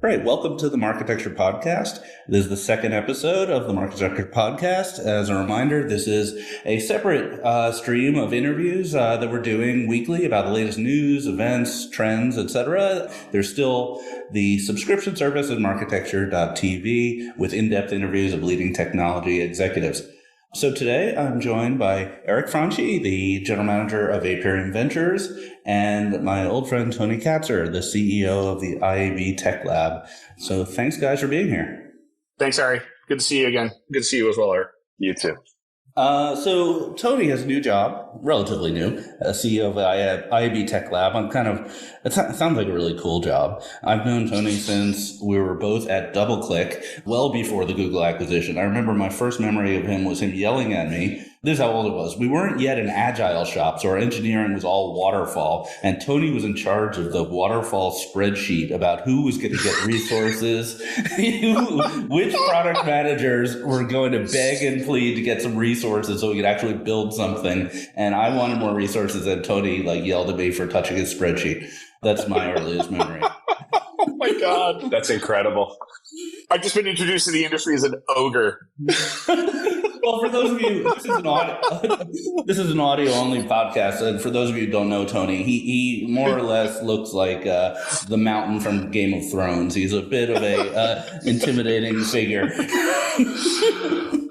All right, welcome to the Marketecture podcast. This is the second episode of the Marketecture podcast. As a reminder, this is a separate stream of interviews that we're doing weekly about the latest news, events, trends, etc. There's still the subscription service at marketecture.tv with in-depth interviews of leading technology executives. So today I'm joined by Franchi, the general manager of Paparo Ventures, and my old friend Tony Katsur, the CEO of the IAB Tech Lab. So thanks, guys, for being here. Thanks, Harry. Good to see you again. Good to see you as well, Eric. You too. So Tony has a new job, relatively new, CEO of IAB Tech Lab. It sounds like a really cool job. I've known Tony since we were both at DoubleClick, well before the Google acquisition. I remember my first memory of him was him yelling at me. This is how old it was. We weren't yet an agile shop, so our engineering was all waterfall. And Tony was in charge of the waterfall spreadsheet about who was going to get resources, which product managers were going to beg and plead to get some resources so we could actually build something. And I wanted more resources, and Tony yelled at me for touching his spreadsheet. That's my earliest memory. Oh my God. That's incredible. I've just been introduced to the industry as an ogre. Well, for those of you, this is an audio-only podcast, and for those of you who don't know Tony, he more or less looks like the Mountain from Game of Thrones. He's a bit of a intimidating figure.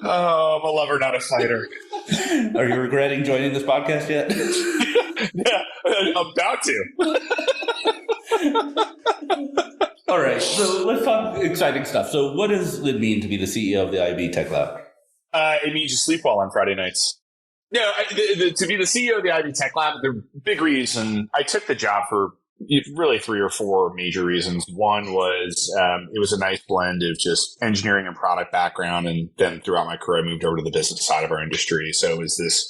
Oh, I'm a lover, not a fighter. Are you regretting joining this podcast yet? Yeah, I'm about to. All right, so let's talk exciting stuff. So what does it mean to be the CEO of the IAB Tech Lab? It means you sleep well on Friday nights. No, to be the CEO of the IAB Tech Lab, the big reason I took the job for really 3 or 4 major reasons. One was it was a nice blend of just engineering and product background. And then throughout my career, I moved over to the business side of our industry. So it was this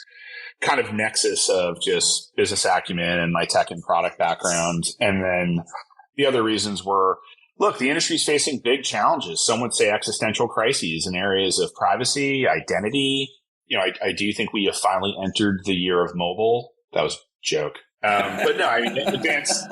kind of nexus of just business acumen and my tech and product background. And then the other reasons were, look, the industry is facing big challenges. Some would say existential crises in areas of privacy, identity. I do think we have finally entered the year of mobile. That was a joke. But no, I mean, advanced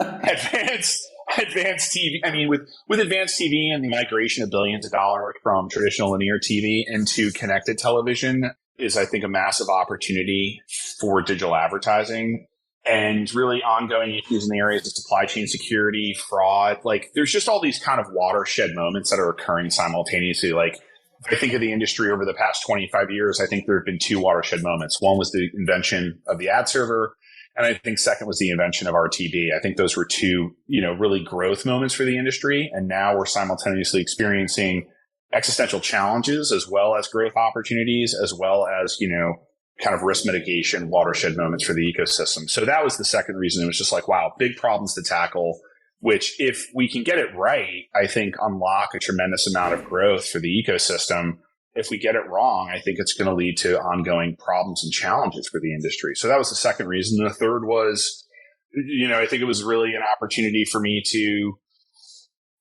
TV. I mean, with advanced TV and the migration of billions of dollars from traditional linear TV into connected television is, I think, a massive opportunity for digital advertising. And really ongoing issues in the areas of supply chain security, fraud. There's just all these kind of watershed moments that are occurring simultaneously. If I think of the industry over the past 25 years, I think there have been 2 watershed moments. One was the invention of the ad server. And I think second was the invention of RTB. I think those were 2, really growth moments for the industry. And now we're simultaneously experiencing existential challenges as well as growth opportunities, as well as, kind of risk mitigation, watershed moments for the ecosystem. So that was the second reason. It was just wow, big problems to tackle, which if we can get it right, I think unlock a tremendous amount of growth for the ecosystem. If we get it wrong, I think it's going to lead to ongoing problems and challenges for the industry. So that was the second reason. And the third was, I think it was really an opportunity for me to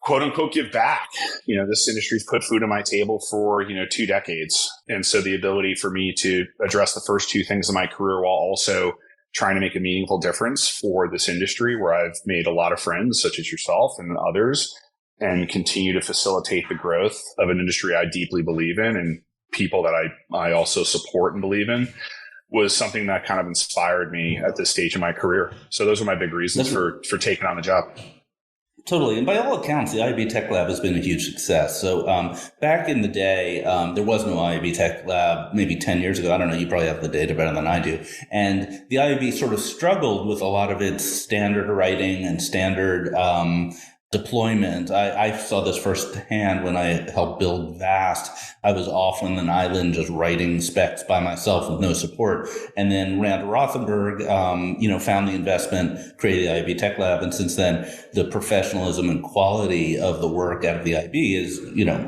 quote unquote, give back. This industry's put food on my table for, 2 decades. And so the ability for me to address the first 2 things in my career while also trying to make a meaningful difference for this industry where I've made a lot of friends, such as yourself and others, and continue to facilitate the growth of an industry I deeply believe in and people that I also support and believe in, was something that kind of inspired me at this stage in my career. So those are my big reasons for taking on the job. Totally. And by all accounts, the IAB Tech Lab has been a huge success. So back in the day, there was no IAB Tech Lab maybe 10 years ago. I don't know. You probably have the data better than I do. And the IAB sort of struggled with a lot of its standard writing and standard deployment. I saw this firsthand when I helped build Vast. I was off on an island just writing specs by myself with no support. And then Rand Rothenberg, found the investment, created the IAB Tech Lab. And since then, the professionalism and quality of the work out of the IAB is,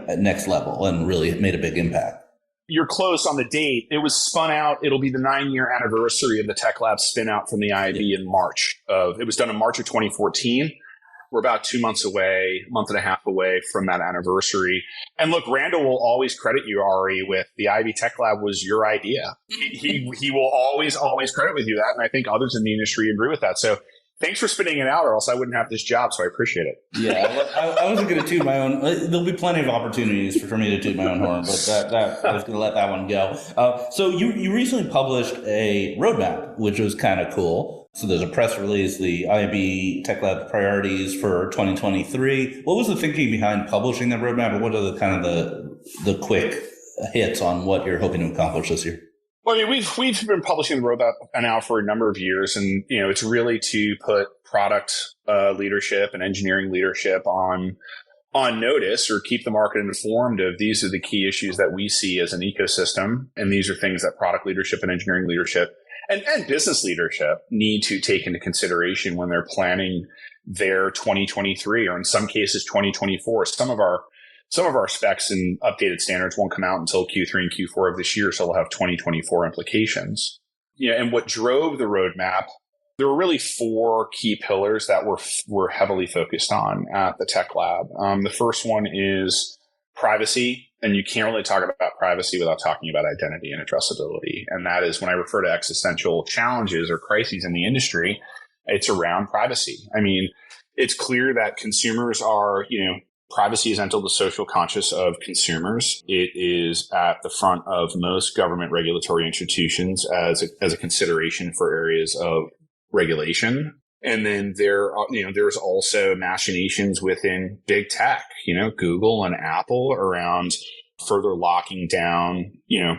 at next level and really made a big impact. You're close on the date. It was spun out. It'll be the 9-year anniversary of the Tech Lab spin out from the IAB in March. It was done in March of 2014. We're about 2 months away, month and a half away from that anniversary. And look, Randall will always credit you, Ari, with the IAB Tech Lab was your idea. He will always credit with you that. And I think others in the industry agree with that. So Thanks for spitting it out, or else I wouldn't have this job, so I appreciate it. Yeah, I wasn't going to toot my own. There'll be plenty of opportunities for me to toot my own horn, but that I was going to let that one go. So you recently published a roadmap, which was kind of cool. So there's a press release, the IAB Tech Lab priorities for 2023. What was the thinking behind publishing that roadmap, and what are the kind of the quick hits on what you're hoping to accomplish this year? Well, I mean, we've been publishing the roadmap now for a number of years, and it's really to put product leadership and engineering leadership on notice, or keep the market informed of these are the key issues that we see as an ecosystem, and these are things that product leadership and engineering leadership and business leadership need to take into consideration when they're planning their 2023, or in some cases 2024. Some of our specs and updated standards won't come out until Q3 and Q4 of this year, so they'll have 2024 implications. And what drove the roadmap, there were really four key pillars that we're heavily focused on at the Tech Lab. The first one is privacy, and you can't really talk about privacy without talking about identity and addressability. And that is, when I refer to existential challenges or crises in the industry, it's around privacy. I mean, it's clear that consumers are, privacy is entered the social conscious of consumers. It is at the front of most government regulatory institutions as a consideration for areas of regulation. And then there's also machinations within big tech, Google and Apple, around further locking down,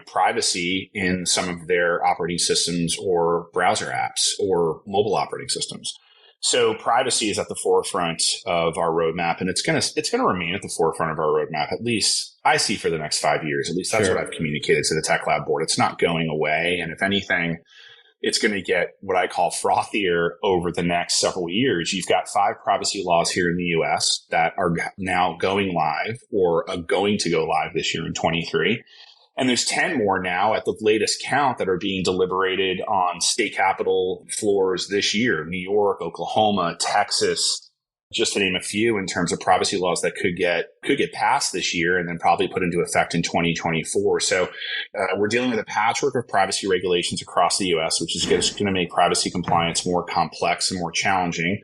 privacy in some of their operating systems or browser apps or mobile operating systems. So privacy is at the forefront of our roadmap, and it's going to remain at the forefront of our roadmap, at least I see, for the next 5 years. At least that's what I've communicated to the Tech Lab board. It's not going away. And if anything, it's going to get what I call frothier over the next several years. You've got 5 privacy laws here in the US that are now going live or are going to go live this year in 23. And there's 10 more now at the latest count that are being deliberated on state capitol floors this year. New York, Oklahoma, Texas, just to name a few, in terms of privacy laws that could get passed this year and then probably put into effect in 2024. So we're dealing with a patchwork of privacy regulations across the US, which is just going to make privacy compliance more complex and more challenging.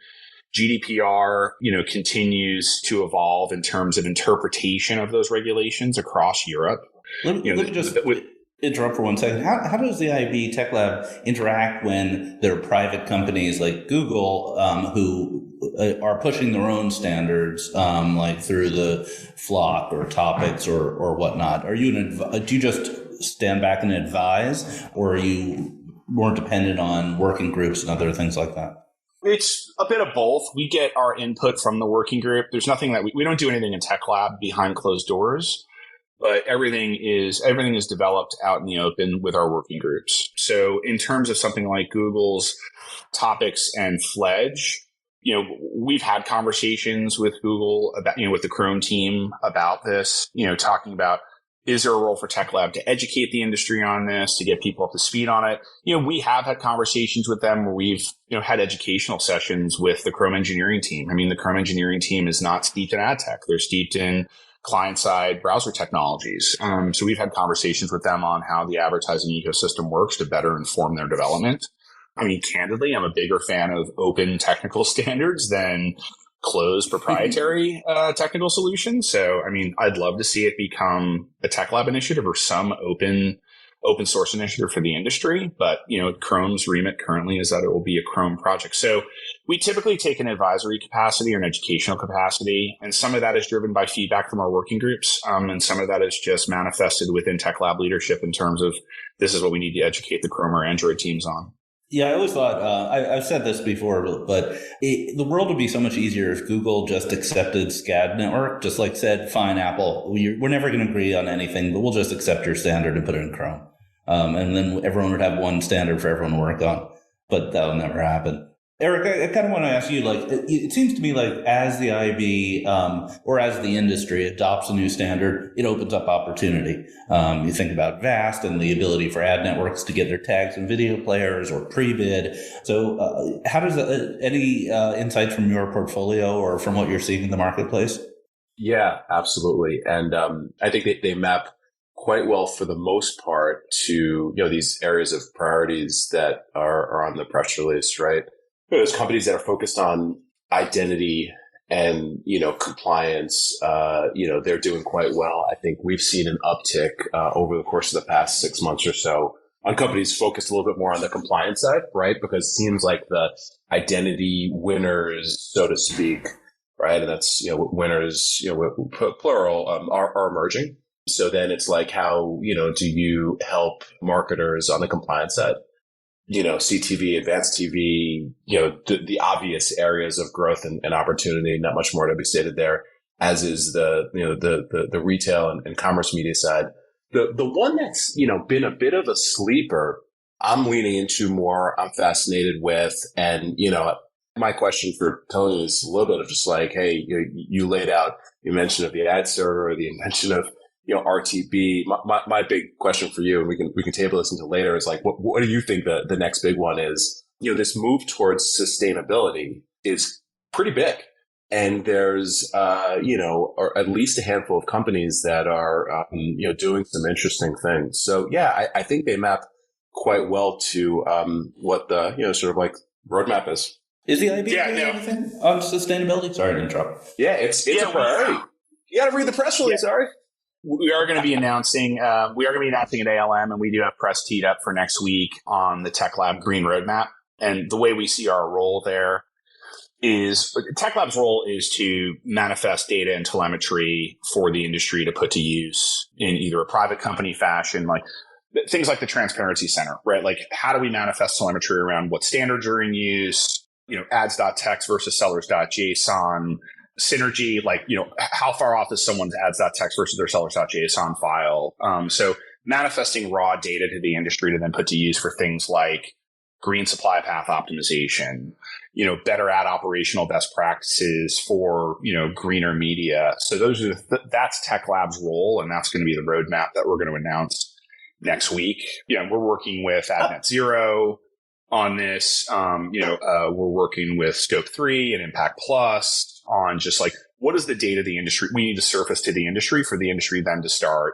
GDPR, continues to evolve in terms of interpretation of those regulations across Europe. Let me just interrupt for 1 second. How does the IAB Tech Lab interact when there are private companies like Google who are pushing their own standards, like through the Flock or Topics or whatnot? Do you just stand back and advise, or are you more dependent on working groups and other things like that? It's a bit of both. We get our input from the working group. There's nothing that we don't do anything in Tech Lab behind closed doors, but everything is developed out in the open with our working groups. So in terms of something like Google's Topics and Fledge, we've had conversations with Google about, with the Chrome team about this, talking about, is there a role for Tech Lab to educate the industry on this, to get people up to speed on it? We have had conversations with them where we've, had educational sessions with the Chrome engineering team. I mean, the Chrome engineering team is not steeped in ad tech. They're steeped in client-side browser technologies. So we've had conversations with them on how the advertising ecosystem works to better inform their development. I mean, candidly, I'm a bigger fan of open technical standards than closed proprietary technical solutions. So, I mean, I'd love to see it become a Tech Lab initiative or some open source initiative for the industry. But, Chrome's remit currently is that it will be a Chrome project. So we typically take an advisory capacity or an educational capacity, and some of that is driven by feedback from our working groups. And some of that is just manifested within Tech Lab leadership in terms of, this is what we need to educate the Chrome or Android teams on. Yeah, I always thought, I've said this before, but the world would be so much easier if Google just accepted SCAD network, just like said, fine, Apple, we're never going to agree on anything, but we'll just accept your standard and put it in Chrome. And then everyone would have one standard for everyone to work on, but that'll never happen. Eric, I kind of want to ask you, it seems to me like as the IAB or as the industry adopts a new standard, it opens up opportunity. You think about VAST and the ability for ad networks to get their tags in video players or pre-bid. So how does any insights from your portfolio or from what you're seeing in the marketplace? Yeah, absolutely. And I think they map quite well for the most part to, these areas of priorities that are on the press release, right? there's companies that are focused on identity and, compliance. They're doing quite well. I think we've seen an uptick over the course of the past 6 months or so on companies focused a little bit more on the compliance side, right? Because it seems like the identity winners, so to speak, right? And that's, winners, plural, are emerging. So then it's like, how, do you help marketers on the compliance side? CTV, advanced TV, the obvious areas of growth and opportunity, not much more to be stated there, as is the retail and commerce media side. The one that's, been a bit of a sleeper, I'm leaning into more, I'm fascinated with. And, my question for Tony is a little bit of just like, hey, you laid out, you mentioned of the ad server, the invention of, RTB. My big question for you, and we can table this until later, is like, what do you think the next big one is? This move towards sustainability is pretty big. And there's, or at least a handful of companies that are, doing some interesting things. So yeah, I think they map quite well to, what the, sort of like roadmap is. Is the IAB doing anything on sustainability? Sorry to interrupt. Yeah, it's a priority. You got to read the press release, sorry. We are going to be announcing at ALM, and we do have press teed up for next week on the Tech Lab Green Roadmap. And the way we see our role there is Tech Lab's role is to manifest data and telemetry for the industry to put to use in either a private company fashion, like things like the Transparency Center, right? Like, how do we manifest telemetry around what standards are in use, ads.txt versus sellers.json, synergy, like, how far off is someone's ads.txt versus their sellers.json file? So manifesting raw data to the industry to then put to use for things like green supply path optimization, better ad operational best practices for, greener media. So that's Tech Lab's role, and that's going to be the roadmap that we're going to announce next week. We're working with AdNet Zero on this. We're working with Scope 3 and Impact Plus on just like, what is the data the industry we need to surface to the industry for the industry then to start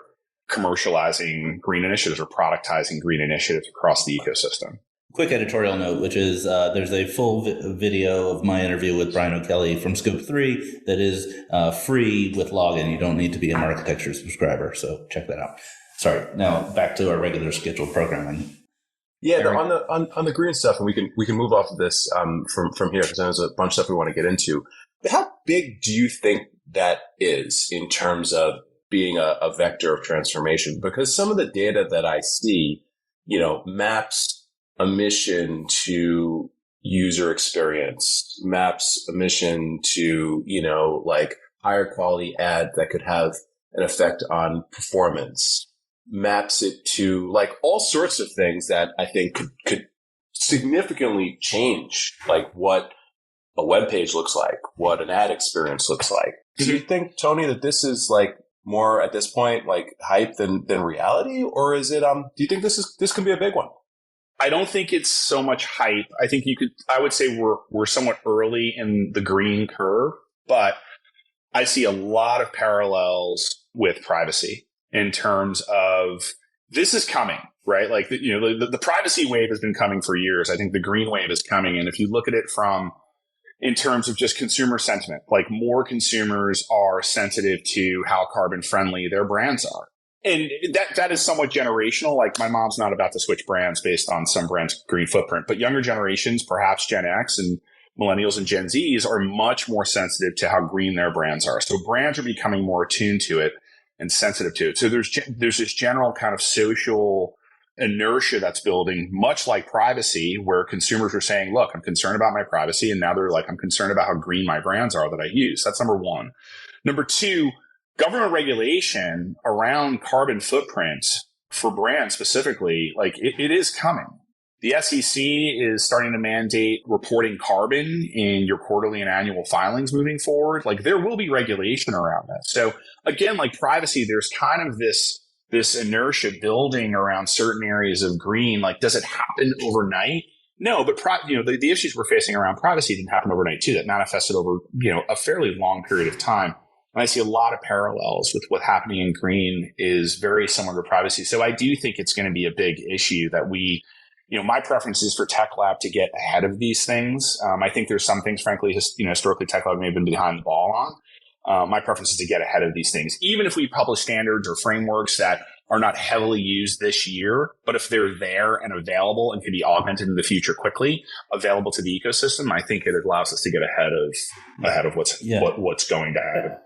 commercializing green initiatives or productizing green initiatives across the ecosystem. Quick editorial note, which is there's a full video of my interview with Brian O'Kelly from Scope 3 that is free with login. You don't need to be a Marketecture subscriber, so check that out. Sorry, now back to our regular scheduled programming. Yeah, on the green stuff, and we can move off of this from here, because there's a bunch of stuff we want to get into. But how big do you think that is in terms of being a vector of transformation? Because some of the data that I see, maps a mission to user experience, maps a mission to, like higher quality ad that could have an effect on performance, maps it to like all sorts of things that I think could significantly change like what a web page looks like, what an ad experience looks like. Do you think, Tony, that this is like more at this point like hype than reality, or is it? Do you think this can be a big one? I don't think it's so much hype. I think I would say we're somewhat early in the green curve, but I see a lot of parallels with privacy in terms of this is coming, right? Like, the privacy wave has been coming for years. I think the green wave is coming. And if you look at it in terms of just consumer sentiment, like more consumers are sensitive to how carbon friendly their brands are. And that is somewhat generational. Like, my mom's not about to switch brands based on some brand's green footprint, but younger generations, perhaps Gen X and millennials and Gen Zs, are much more sensitive to how green their brands are. So brands are becoming more attuned to it and sensitive to it. So there's this general kind of social inertia that's building, much like privacy, where consumers are saying, look, I'm concerned about my privacy. And now they're like, I'm concerned about how green my brands are that I use. That's number one. Number two, government regulation around carbon footprint for brands specifically, like it is coming. The SEC is starting to mandate reporting carbon in your quarterly and annual filings moving forward. Like, there will be regulation around that. So again, like privacy, there's kind of this inertia building around certain areas of green. Like, does it happen overnight? No, but the issues we're facing around privacy didn't happen overnight too. That manifested over, a fairly long period of time. And I see a lot of parallels with what's happening in green is very similar to privacy. So I do think it's going to be a big issue that we My preference is for Tech Lab to get ahead of these things. I think there's some things, frankly, historically Tech Lab may have been behind the ball on. My preference is to get ahead of these things, even if we publish standards or frameworks that are not heavily used this year, but if they're there and available and can be augmented in the future quickly, available to the ecosystem, I think it allows us to get ahead of what's going to happen.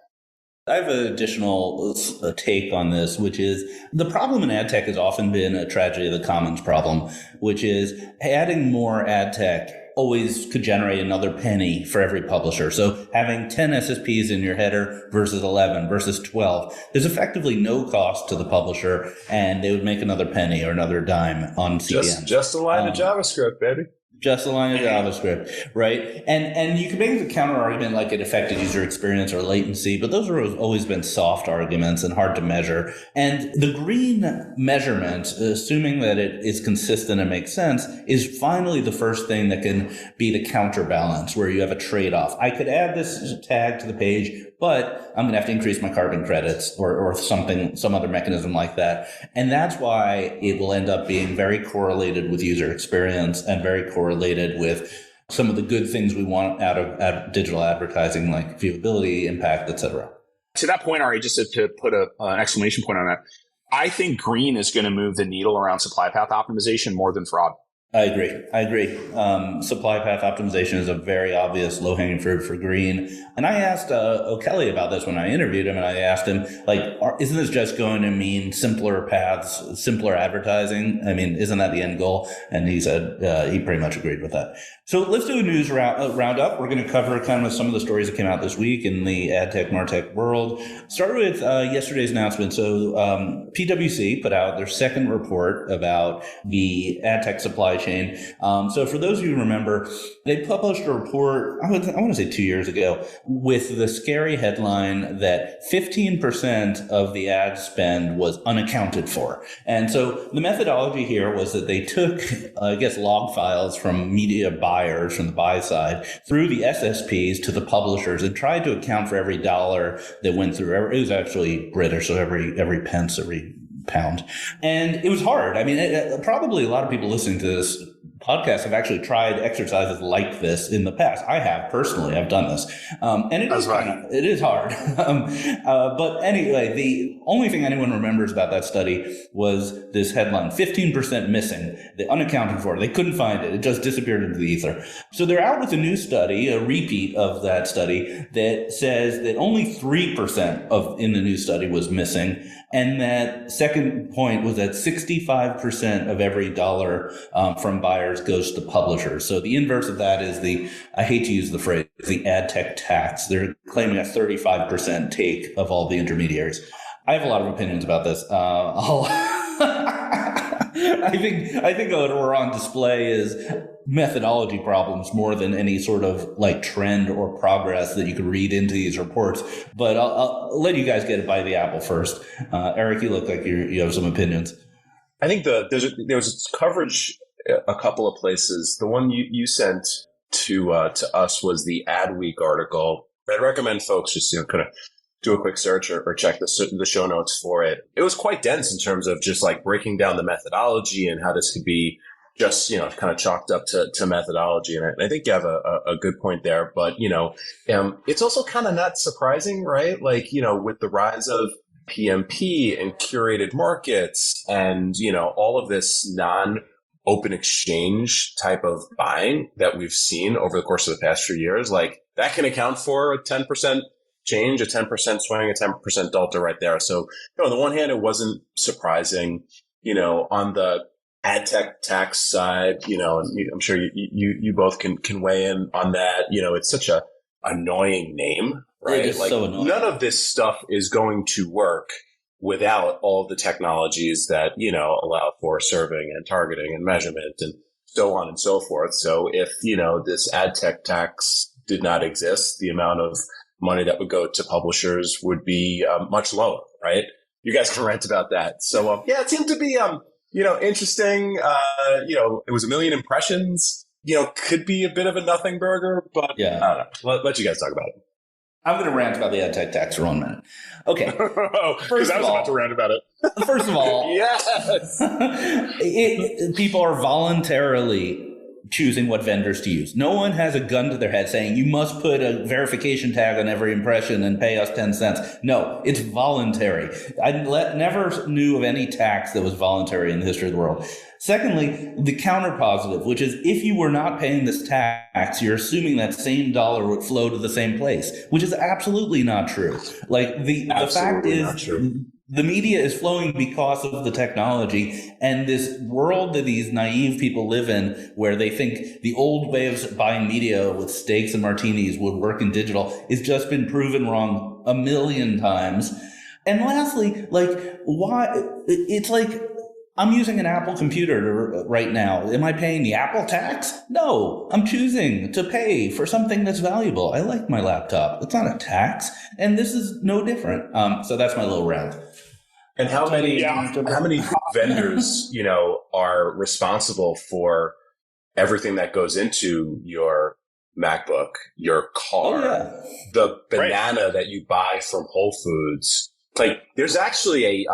I have an additional take on this, which is the problem in ad tech has often been a tragedy of the commons problem, which is adding more ad tech always could generate another penny for every publisher. So having 10 SSPs in your header versus 11 versus 12, there's effectively no cost to the publisher, and they would make another penny or another dime on CPM. Just a line of JavaScript, baby. Just a line of JavaScript, right? And you can make the counter argument like it affected user experience or latency, but those have always been soft arguments and hard to measure. And the green measurement, assuming that it is consistent and makes sense, is finally the first thing that can be the counterbalance where you have a trade-off. I could add this tag to the page, but I'm going to have to increase my carbon credits or some other mechanism like that. And that's why it will end up being very correlated with user experience and very correlated with some of the good things we want out of digital advertising, like viewability, impact, et cetera. To that point, Ari, just to put an exclamation point on that, I think green is going to move the needle around supply path optimization more than fraud. I agree. Supply path optimization is a very obvious low-hanging fruit for green. And I asked O'Kelly about this when I interviewed him, and I asked him, isn't this just going to mean simpler paths, simpler advertising? I mean, isn't that the end goal? And he said he pretty much agreed with that. So let's do a news roundup. We're going to cover kind of some of the stories that came out this week in the ad tech, martech world. Started with yesterday's announcement. So PwC put out their second report about the ad tech supply chain. So for those of you who remember, they published a report, I want to say 2 years ago, with the scary headline that 15% of the ad spend was unaccounted for. And so the methodology here was that they took, log files from media buyers from the buy side through the SSPs to the publishers and tried to account for every dollar that went through. It was actually British, so every pence, every pound. And it was hard. I mean, probably a lot of people listening to this podcast have actually tried exercises like this in the past. I have personally. I've done this. And it is hard. But anyway, the only thing anyone remembers about that study was this headline, 15% missing, the unaccounted for. They couldn't find it. It just disappeared into the ether. So they're out with a new study, a repeat of that study, that says that only 3% in the new study was missing. And that second point was that 65% of every dollar from buyers goes to publishers. So the inverse of that is I hate to use the phrase, the ad tech tax. They're claiming a 35% take of all the intermediaries. I have a lot of opinions about this. I think what we're on display is methodology problems more than any sort of trend or progress that you could read into these reports. But I'll let you guys get it by the apple first. Eric, you look like you have some opinions. I think there was coverage a couple of places. The one you sent to us was the Adweek article. I'd recommend folks just kind of do a quick search or check the show notes for it. It was quite dense in terms of just breaking down the methodology and how this could be just, kind of chalked up to methodology. And I think you have a good point there. But, it's also kind of not surprising, right? With the rise of PMP and curated markets and, all of this non-open exchange type of buying that we've seen over the course of the past few years, that can account for a 10% change, a 10% swing, a 10% delta right there. So, on the one hand, it wasn't surprising, on the ad tech tax side, and I'm sure you both can weigh in on that. It's such a annoying name, right? It is so annoying. None of this stuff is going to work without all of the technologies that, allow for serving and targeting and measurement and so on and so forth. So if, this ad tech tax did not exist, the amount of money that would go to publishers would be much lower, right? You guys can rant about that. So, it seemed to be, interesting. It was 1 million impressions, could be a bit of a nothing burger, but yeah. I don't know. Let you guys talk about it. I'm going to rant about the ad tech tax for 1 minute. Okay. Because I was about to rant about it. First of all, Yes. People are voluntarily choosing what vendors to use. No one has a gun to their head saying you must put a verification tag on every impression and pay us 10 cents. No, it's voluntary. I never knew of any tax that was voluntary in the history of the world. Secondly, the counter positive, which is if you were not paying this tax, you're assuming that same dollar would flow to the same place, which is absolutely not true. Like the fact is, the media is flowing because of the technology, and this world that these naive people live in where they think the old way of buying media with steaks and martinis would work in digital has just been proven wrong a million times. And lastly, why? It's like, I'm using an Apple computer right now. Am I paying the Apple tax? No, I'm choosing to pay for something that's valuable. I like my laptop. It's not a tax. And this is no different. So that's my little rant. And how many vendors, are responsible for everything that goes into your MacBook, your car, the banana that you buy from Whole Foods? Like, there's actually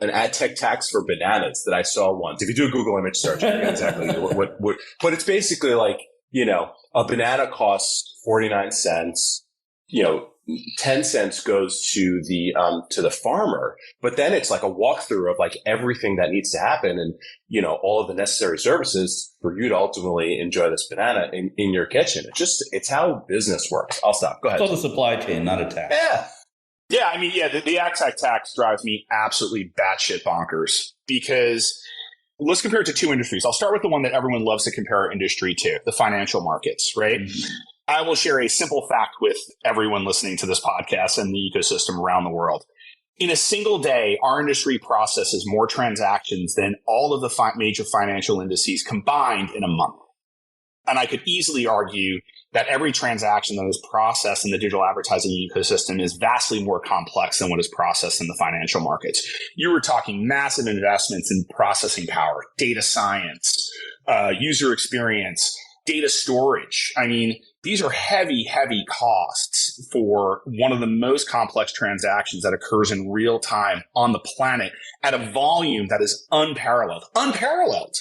an ad tech tax for bananas that I saw once. If you do a Google image search, I forget exactly what, but it's basically like, a banana costs 49 cents, 10 cents goes to the farmer, but then it's like a walkthrough of like everything that needs to happen and, all of the necessary services for you to ultimately enjoy this banana in your kitchen. It's how business works. I'll stop. Go ahead. It's all the supply chain, not a tax. Yeah. Yeah, I mean, the ad tech tax drives me absolutely batshit bonkers because let's compare it to two industries. I'll start with the one that everyone loves to compare our industry to, the financial markets, right? Mm-hmm. I will share a simple fact with everyone listening to this podcast and the ecosystem around the world. In a single day, our industry processes more transactions than all of the major financial indices combined in a month. And I could easily argue that every transaction that is processed in the digital advertising ecosystem is vastly more complex than what is processed in the financial markets. You were talking massive investments in processing power, data science, user experience, data storage. I mean, these are heavy, heavy costs for one of the most complex transactions that occurs in real time on the planet at a volume that is unparalleled. Unparalleled.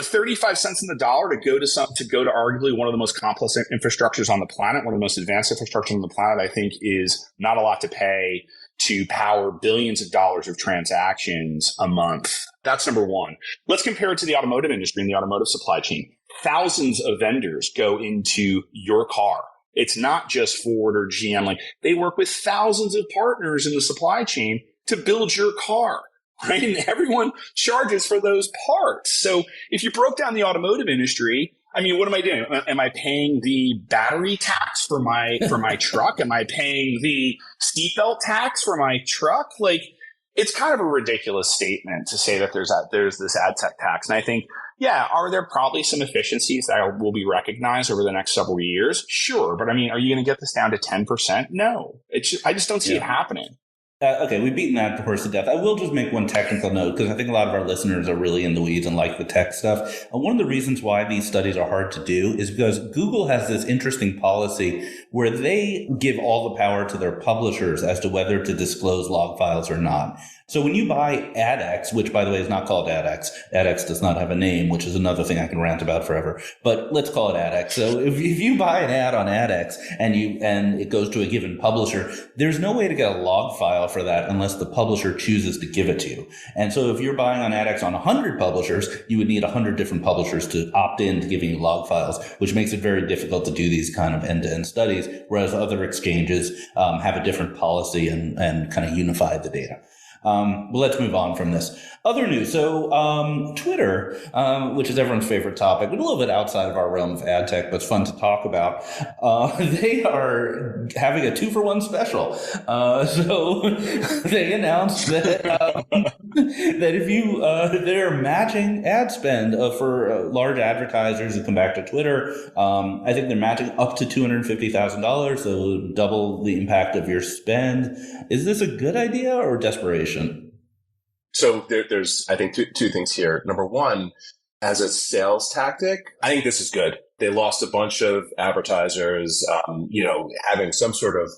35 cents in the dollar to go to arguably one of the most complex infrastructures on the planet, one of the most advanced infrastructures on the planet, I think is not a lot to pay to power billions of dollars of transactions a month. That's number one. Let's compare it to the automotive industry and the automotive supply chain. Thousands of vendors go into your car. It's not just Ford or GM. Like, they work with thousands of partners in the supply chain to build your car. Right? And everyone charges for those parts. So if you broke down the automotive industry, I mean, what am I doing? Am I paying the battery tax for my truck? Am I paying the seatbelt tax for my truck? Like, it's kind of a ridiculous statement to say that there's this ad tech tax. And I think, are there probably some efficiencies that will be recognized over the next several years? Sure. But I mean, are you going to get this down to 10%? No. I just don't see it happening. Okay, we've beaten that horse to death. I will just make one technical note because I think a lot of our listeners are really in the weeds and like the tech stuff. One of the reasons why these studies are hard to do is because Google has this interesting policy where they give all the power to their publishers as to whether to disclose log files or not. So when you buy AdX, which by the way is not called AdX, AdX does not have a name, which is another thing I can rant about forever, but let's call it AdX. So if you buy an ad on AdX and it goes to a given publisher, there's no way to get a log file for that unless the publisher chooses to give it to you. And so if you're buying on AdX on 100 publishers, you would need 100 different publishers to opt in to giving you log files, which makes it very difficult to do these kind of end-to-end studies, whereas other exchanges have a different policy and kind of unify the data. Well, let's move on from this. Other news. So Twitter, which is everyone's favorite topic, but a little bit outside of our realm of ad tech, but it's fun to talk about. They are having a 2-for-1 special. So they announced that that if they're matching ad spend for large advertisers who come back to Twitter. I think they're matching up to $250,000, so double the impact of your spend. Is this a good idea or desperation? So there's, I think, two things here. Number one, as a sales tactic, I think this is good. They lost a bunch of advertisers, having some sort of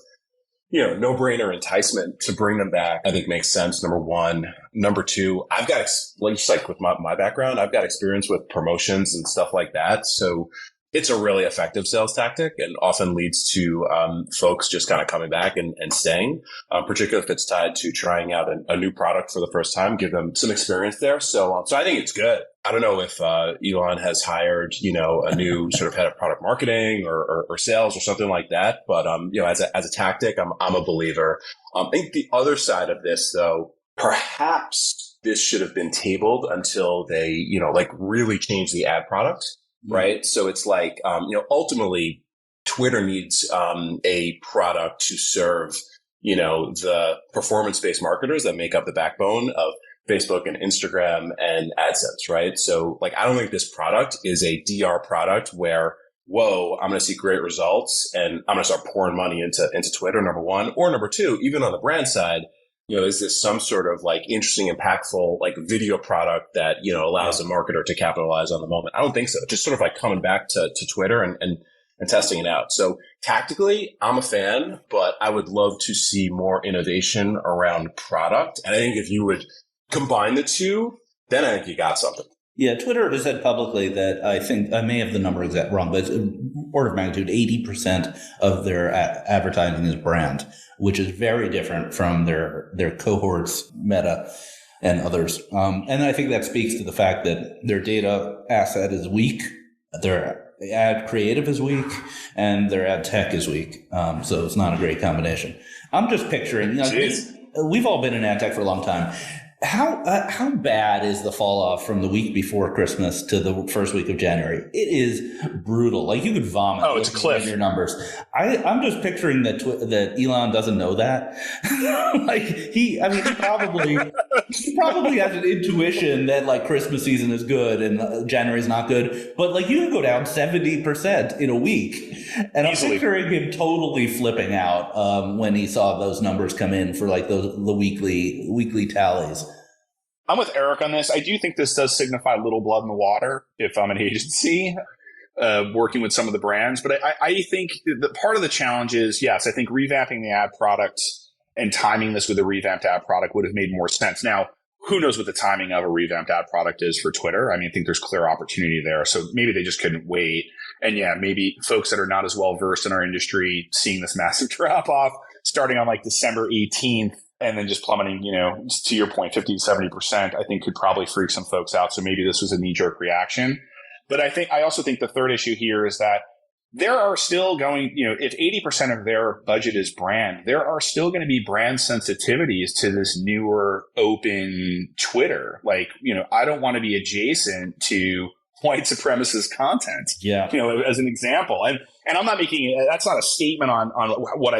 no-brainer enticement to bring them back, I think makes sense. Number one. Number two, I've got, just like with my background, I've got experience with promotions and stuff like that. So it's a really effective sales tactic and often leads to folks just kind of coming back and staying, particularly if it's tied to trying out a new product for the first time, give them some experience there. So I think it's good. I don't know if Elon has hired, a new sort of head of product marketing or sales or something like that. But, as a tactic, I'm a believer. I think the other side of this, though, perhaps this should have been tabled until they, really change the ad product. Right. So it's like, ultimately Twitter needs a product to serve, the performance-based marketers that make up the backbone of Facebook and Instagram and AdSense. Right. So like, I don't think this product is a DR product where, whoa, I'm going to see great results and I'm going to start pouring money into Twitter, number one. Or number two, even on the brand side, is this some sort of like interesting, impactful, like video product that, allows a marketer to capitalize on the moment? I don't think so. Just sort of like coming back to Twitter and testing it out. So tactically, I'm a fan, but I would love to see more innovation around product. And I think if you would combine the two, then I think you got something. Yeah, Twitter has said publicly that I think I may have the number exact wrong, but it's order of magnitude 80% of their advertising is brand, which is very different from their cohorts, Meta and others. And I think that speaks to the fact that their data asset is weak, their ad creative is weak, and their ad tech is weak. So it's not a great combination. I'm just picturing, we've all been in ad tech for a long time. How bad is the fall off from the week before Christmas to the first week of January? It is brutal. Like you could vomit. Oh, it's a cliff. Your numbers. I'm just picturing that Elon doesn't know that. Like he probably has an intuition that like Christmas season is good and January is not good. But like you can go down 70% in a week, and I'm picturing him totally flipping out when he saw those numbers come in for like the weekly tallies. I'm with Eric on this. I do think this does signify a little blood in the water if I'm an agency working with some of the brands. But I think that part of the challenge is, yes, I think revamping the ad product and timing this with a revamped ad product would have made more sense. Now, who knows what the timing of a revamped ad product is for Twitter? I mean, I think there's clear opportunity there. So maybe they just couldn't wait. And yeah, maybe folks that are not as well versed in our industry seeing this massive drop off starting on like December 18th. And then just plummeting, to your point, 50 to 70%, I think could probably freak some folks out. So maybe this was a knee-jerk reaction. But I also think the third issue here is that there are still going, if 80% of their budget is brand, there are still going to be brand sensitivities to this newer open Twitter. Like, I don't want to be adjacent to white supremacist content. Yeah. As an example. And I'm not that's not a statement on what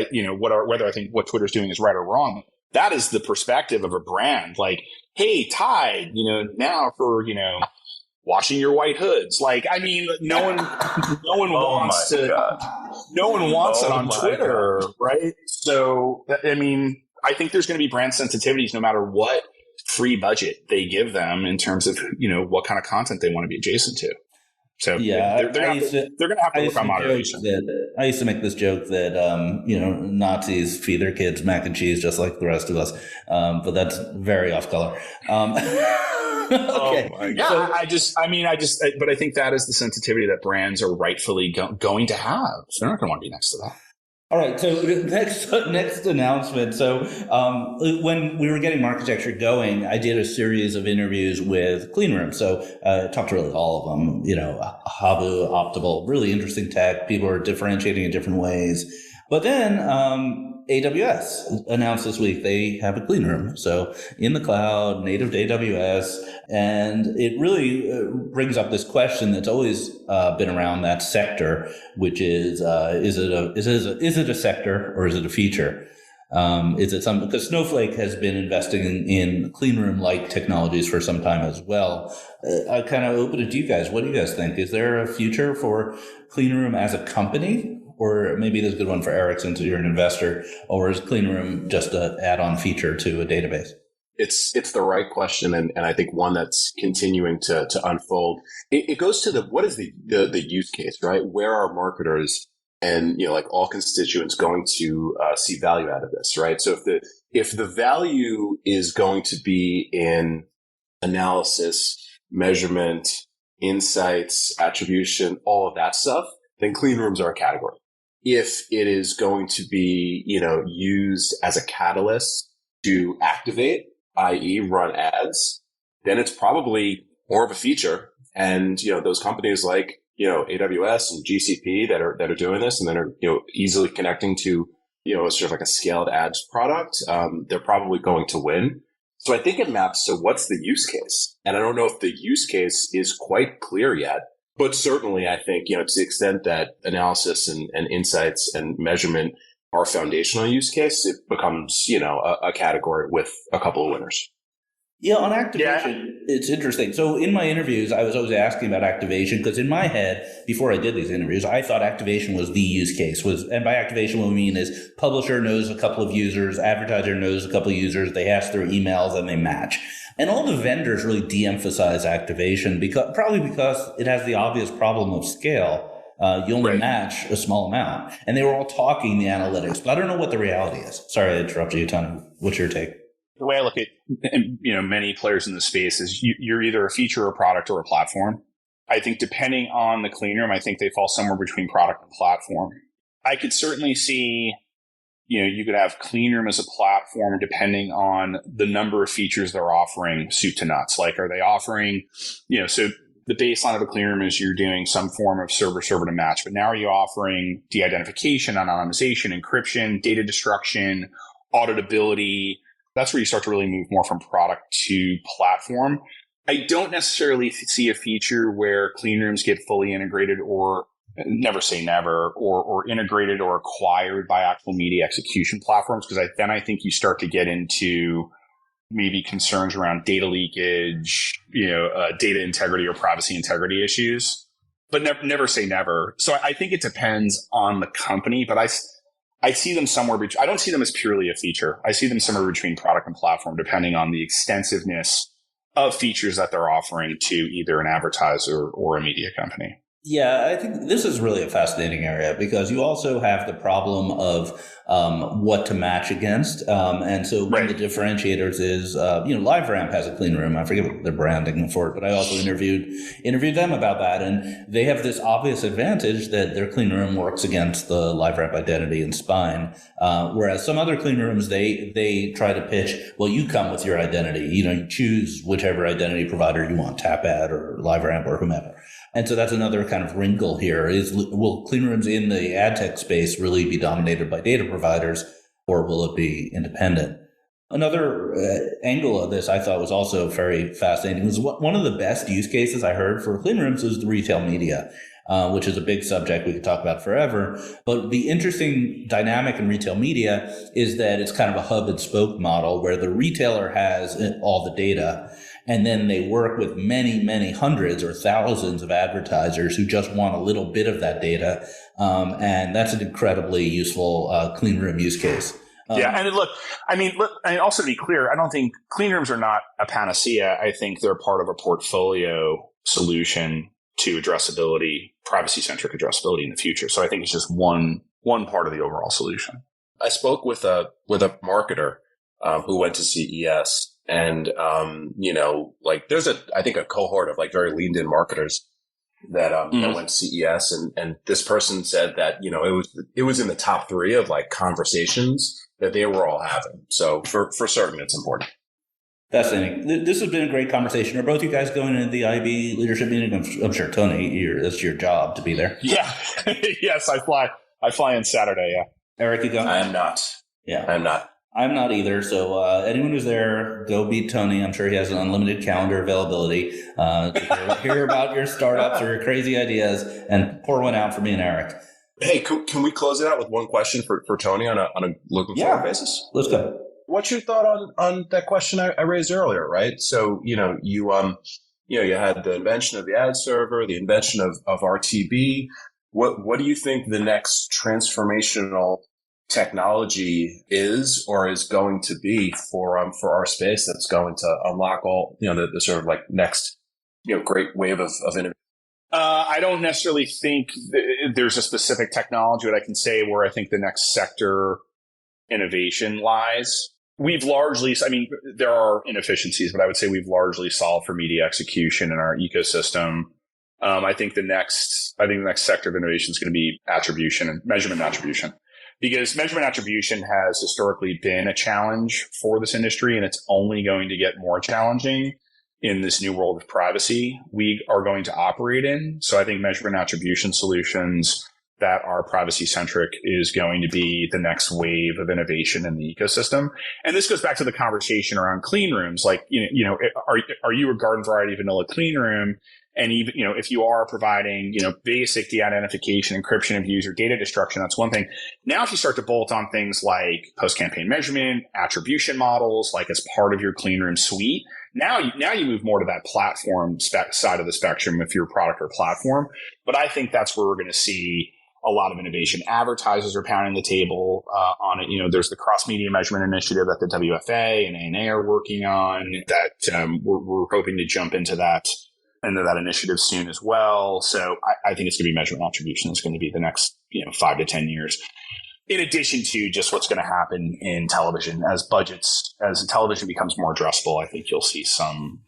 whether I think what Twitter's doing is right or wrong. That is the perspective of a brand. Like, hey, Tide, now for, washing your white hoods. Like, I mean, no one wants it on Twitter, right? So, I mean, I think there's going to be brand sensitivities no matter what free budget they give them in terms of, what kind of content they want to be adjacent to. So yeah, they're going to have to work on moderation. I used to make this joke that Nazis feed their kids mac and cheese just like the rest of us, but that's very off color. Okay. Yeah, but I think that is the sensitivity that brands are rightfully going to have. So they're not going to want to be next to that. All right. So next announcement. So when we were getting Marketecture going, I did a series of interviews with clean rooms. So I talked to really all of them, Habu, Optimal, really interesting tech. People are differentiating in different ways. But then AWS announced this week they have a clean room. So in the cloud, native to AWS. And it really brings up this question that's always been around that sector, which is it a sector or is it a feature? Is it something, because Snowflake has been investing in clean room like technologies for some time as well. I kind of open it to you guys. What do you guys think? Is there a future for clean room as a company? Or maybe there's a good one for Eric since you're an investor, or is clean room just an add-on feature to a database? It's the right question, and I think one that's continuing to unfold. It goes to what is the use case, right? Where are marketers and, like all constituents going to see value out of this, right? So if the value is going to be in analysis, measurement, insights, attribution, all of that stuff, then clean rooms are a category. If it is going to be, used as a catalyst to activate, i.e. run ads, then it's probably more of a feature. And, those companies like, AWS and GCP that are doing this and that are, easily connecting to, sort of like a scaled ads product, they're probably going to win. So I think it maps to what's the use case. And I don't know if the use case is quite clear yet, but certainly I think, to the extent that analysis and insights and measurement are foundational use case, it becomes, a category with a couple of winners. Yeah, on activation, It's interesting. So in my interviews, I was always asking about activation because in my head, before I did these interviews, I thought activation was the use case. And by activation, what we mean is publisher knows a couple of users, advertiser knows a couple of users, they ask their emails and they match. And all the vendors really de-emphasize activation probably because it has the obvious problem of scale. You only match a small amount. And they were all talking the analytics, but I don't know what the reality is. Sorry, I interrupted you, Tony. What's your take? The way I look at, many players in the space is you're either a feature, a product, or a platform. I think depending on the clean room, I think they fall somewhere between product and platform. I could certainly see, you could have clean room as a platform depending on the number of features they're offering soup to nuts. Like, are they offering, so the baseline of a clean room is you're doing some form of server to match, but now are you offering de-identification, anonymization, encryption, data destruction, auditability? That's where you start to really move more from product to platform. I don't necessarily see a feature where clean rooms get fully integrated or never say never or integrated or acquired by actual media execution platforms, because I think you start to get into maybe concerns around data leakage, data integrity or privacy integrity issues, but never say never. So I think it depends on the company, but I see them somewhere between. I don't see them as purely a feature. I see them somewhere between product and platform, depending on the extensiveness of features that they're offering to either an advertiser or a media company. Yeah, I think this is really a fascinating area because you also have the problem of what to match against. And so one of the differentiators is, LiveRamp has a clean room. I forget what they're branding for it, but I also interviewed them about that. And they have this obvious advantage that their clean room works against the LiveRamp identity and spine. Whereas some other clean rooms, they try to pitch, well, you come with your identity. You choose whichever identity provider you want, Tapad or LiveRamp or whomever. And so that's another kind of wrinkle here is, will clean rooms in the ad tech space really be dominated by data providers, or will it be independent? Another angle of this I thought was also very fascinating was one of the best use cases I heard for clean rooms is the retail media, which is a big subject we could talk about forever. But the interesting dynamic in retail media is that it's kind of a hub and spoke model where the retailer has all the data. And then they work with many, many hundreds or thousands of advertisers who just want a little bit of that data. And that's an incredibly useful clean room use case. And also to be clear, I don't think clean rooms are not a panacea. I think they're part of a portfolio solution to addressability, privacy-centric addressability in the future. So I think it's just one part of the overall solution. I spoke with a marketer who went to CES. And, there's I think a cohort of very leaned in marketers that went to CES. And this person said that, it was in the top 3 of conversations that they were all having. So for certain, it's important. Fascinating. This has been a great conversation. Are both you guys going to the IAB leadership meeting? I'm sure, Tony, that's your job to be there. Yeah. Yes, I fly in Saturday. Yeah. Eric, you going? I am not. Yeah. I'm not. I'm not either. So anyone who's there, go beat Tony. I'm sure he has an unlimited calendar availability to hear about your startups or your crazy ideas and pour one out for me and Eric. Hey, can we close it out with one question for Tony on a looking forward basis? Let's go. What's your thought on that question I raised earlier, right? So, you had the invention of the ad server, the invention of RTB. What do you think the next transformational technology is or is going to be for our space that's going to unlock all, the sort of next, great wave of innovation? I don't necessarily think there's a specific technology that I can say where I think the next sector innovation lies. We've largely, I mean, there are inefficiencies, but I would say we've largely solved for media execution in our ecosystem. I think the next sector of innovation is going to be attribution and measurement attribution, because measurement attribution has historically been a challenge for this industry, and it's only going to get more challenging in this new world of privacy we are going to operate in. So I think measurement attribution solutions that are privacy centric is going to be the next wave of innovation in the ecosystem. And this goes back to the conversation around clean rooms. Like, are you a garden variety vanilla clean room? And even, if you are providing, basic de-identification, encryption of user data destruction, that's one thing. Now, if you start to bolt on things like post-campaign measurement, attribution models, like as part of your clean room suite, now you move more to that platform side of the spectrum if you're a product or platform. But I think that's where we're going to see a lot of innovation. Advertisers are pounding the table on it. There's the cross-media measurement initiative that the WFA and ANA are working on that we're hoping to jump into that initiative soon as well. So I think it's going to be measurement attribution. It's going to be the next 5 to 10 years. In addition to just what's going to happen in television as television becomes more addressable, I think you'll see some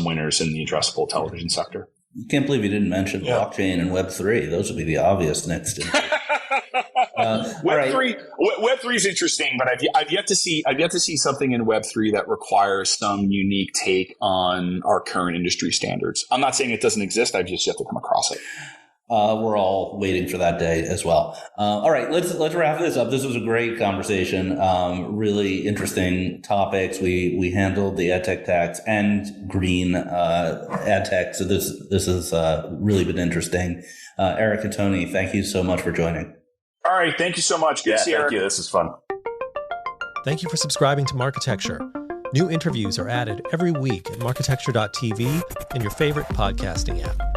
winners in the addressable television sector. Can't believe you didn't mention blockchain and Web3. Those would be the obvious next. Web3 is interesting, but I've yet to see something in Web3 that requires some unique take on our current industry standards. I'm not saying it doesn't exist. I've just yet to come across it. We're all waiting for that day as well. All right, let's wrap this up. This was a great conversation. Really interesting topics. We handled the edtech tax and green ad tech. So this has really been interesting. Eric and Tony, thank you so much for joining. All right, thank you so much. Good to see you, Eric. Thank you. This is fun. Thank you for subscribing to Marketecture. New interviews are added every week at marketecture.tv and your favorite podcasting app.